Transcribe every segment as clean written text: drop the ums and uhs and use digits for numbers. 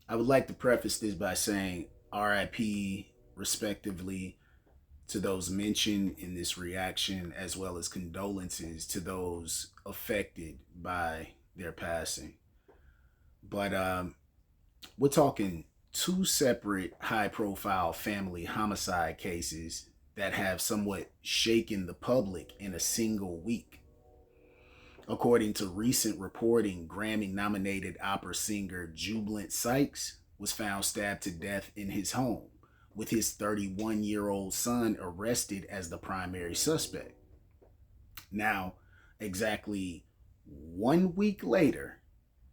I would like to preface this by saying RIP, respectively, to those mentioned in this reaction, as well as condolences to those affected by their passing. But we're talking two separate high profile family homicide cases that have somewhat shaken the public in a single week. According to recent reporting, Grammy nominated opera singer Jubilant Sykes was found stabbed to death in his home, with his 31-year-old son arrested as the primary suspect. Now, exactly 1 week later,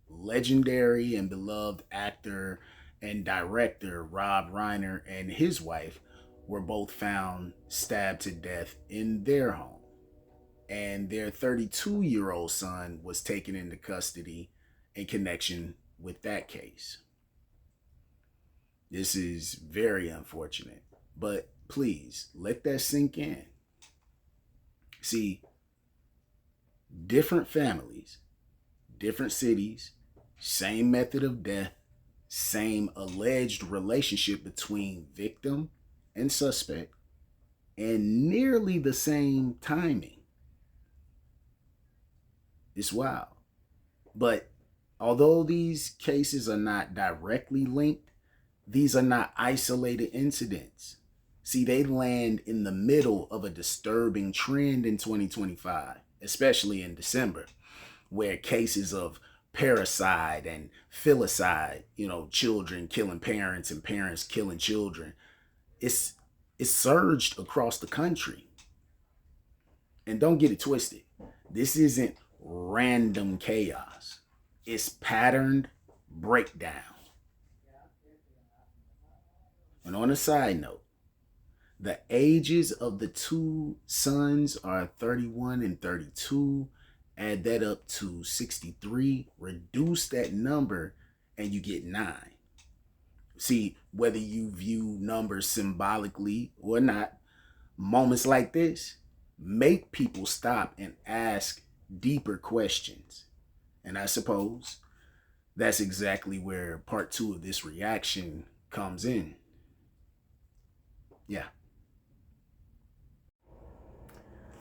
legendary and beloved actor and director Rob Reiner and his wife were both found stabbed to death in their home. And their 32-year-old son was taken into custody in connection with that case. This is very unfortunate, but please let that sink in. See, different families, different cities, same method of death, same alleged relationship between victim and suspect, and nearly the same timing. It's wild. But although these cases are not directly linked, these are not isolated incidents. See, they land in the middle of a disturbing trend in 2025, especially in December, where cases of parricide and filicide, children killing parents and parents killing children, it's it's surged across the country. And don't get it twisted. This isn't random chaos. It's patterned breakdown. And on a side note, the ages of the two sons are 31 and 32. Add that up to 63. Reduce that number and you get 9. See, whether you view numbers symbolically or not, moments like this make people stop and ask deeper questions. And I suppose that's exactly where part two of this reaction comes in. Yeah.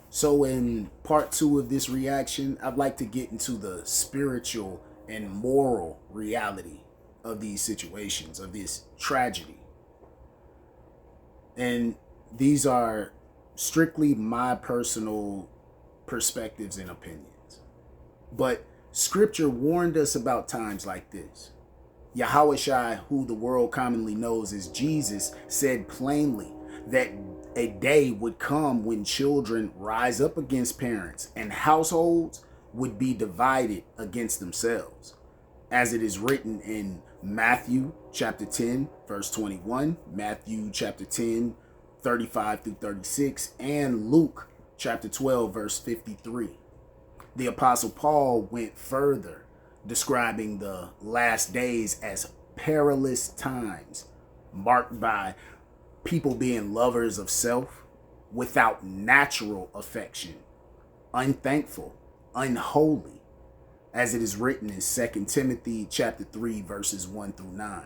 So, in part two of this reaction, I'd like to get into the spiritual and moral reality of these situations, of this tragedy. And these are strictly my personal perspectives and opinions. But scripture warned us about times like this. Yahweh Shai, who the world commonly knows as Jesus, said plainly that a day would come when children rise up against parents and households would be divided against themselves. As it is written in Matthew chapter 10, verse 21, Matthew chapter 10, 35 through 36, and Luke chapter 12, verse 53. The Apostle Paul went further, describing the last days as perilous times, marked by people being lovers of self, without natural affection, unthankful, unholy, as it is written in 2 Timothy chapter 3, verses 1 through 9.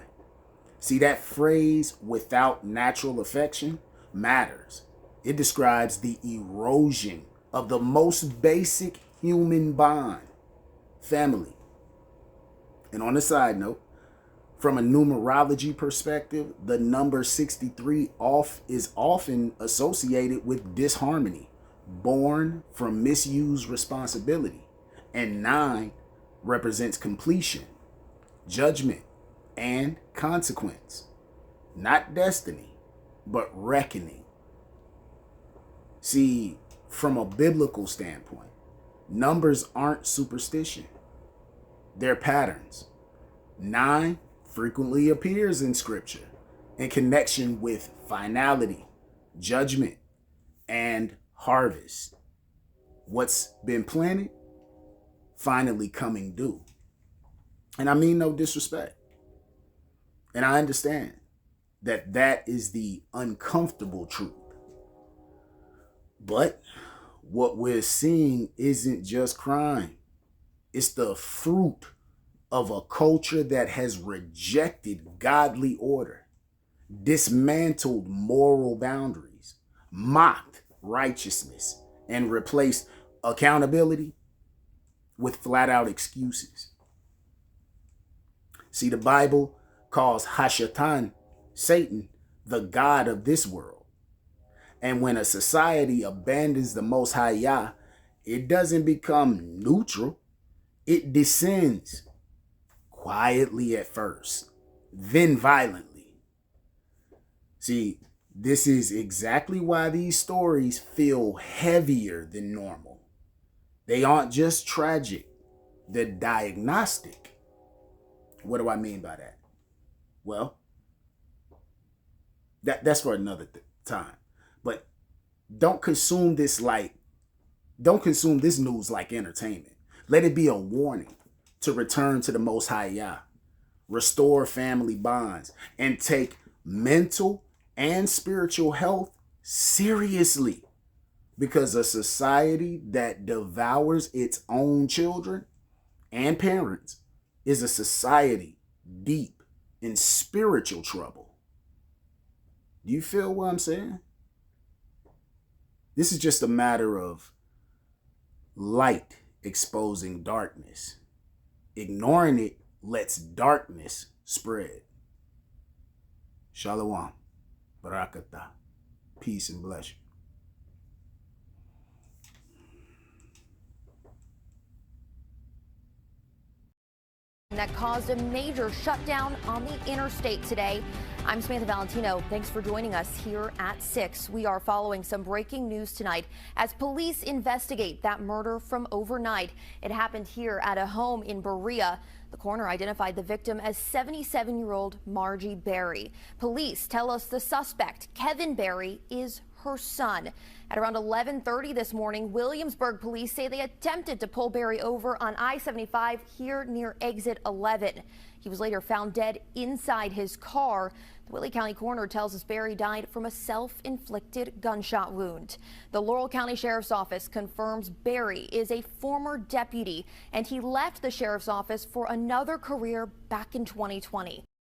See, that phrase, without natural affection, matters. It describes the erosion of the most basic human bond, family. And on a side note, from a numerology perspective, the number 63 is often associated with disharmony, born from misused responsibility. And 9 represents completion, judgment, and consequence. Not destiny, but reckoning. See, from a biblical standpoint, numbers aren't superstition. They're patterns. 9 frequently appears in scripture in connection with finality, judgment, and harvest. What's been planted, finally coming due. And I mean no disrespect. And I understand that that is the uncomfortable truth. But what we're seeing isn't just crime. It's the fruit of a culture that has rejected godly order, dismantled moral boundaries, mocked righteousness, and replaced accountability with flat out excuses. See, the Bible calls Hashatan, Satan, the god of this world. And when a society abandons the Most High Yah, it doesn't become neutral. It descends quietly at first, then violently. See, this is exactly why these stories feel heavier than normal. They aren't just tragic, they're diagnostic. What do I mean by that? Well, that's for another time. But don't consume this news like entertainment. Let it be a warning to return to the Most High Yah, restore family bonds, and take mental and spiritual health seriously. Because a society that devours its own children and parents is a society deep in spiritual trouble. Do you feel what I'm saying? This is just a matter of light exposing darkness. Ignoring it lets darkness spread. Shalom. Barakatah. Peace and blessing. That caused a major shutdown on the interstate today. I'm Samantha Valentino. Thanks for joining us here at 6. We are following some breaking news tonight as police investigate that murder from overnight. It happened here at a home in Berea. The coroner identified the victim as 77-year-old Margie Berry. Police tell us the suspect, Kevin Berry, is her son. At around 11:30 this morning, Williamsburg police say they attempted to pull Berry over on I-75 here near exit 11. He was later found dead inside his car. The Willie County coroner tells us Berry died from a self-inflicted gunshot wound. The Laurel County Sheriff's Office confirms Berry is a former deputy, and he left the sheriff's office for another career back in 2020.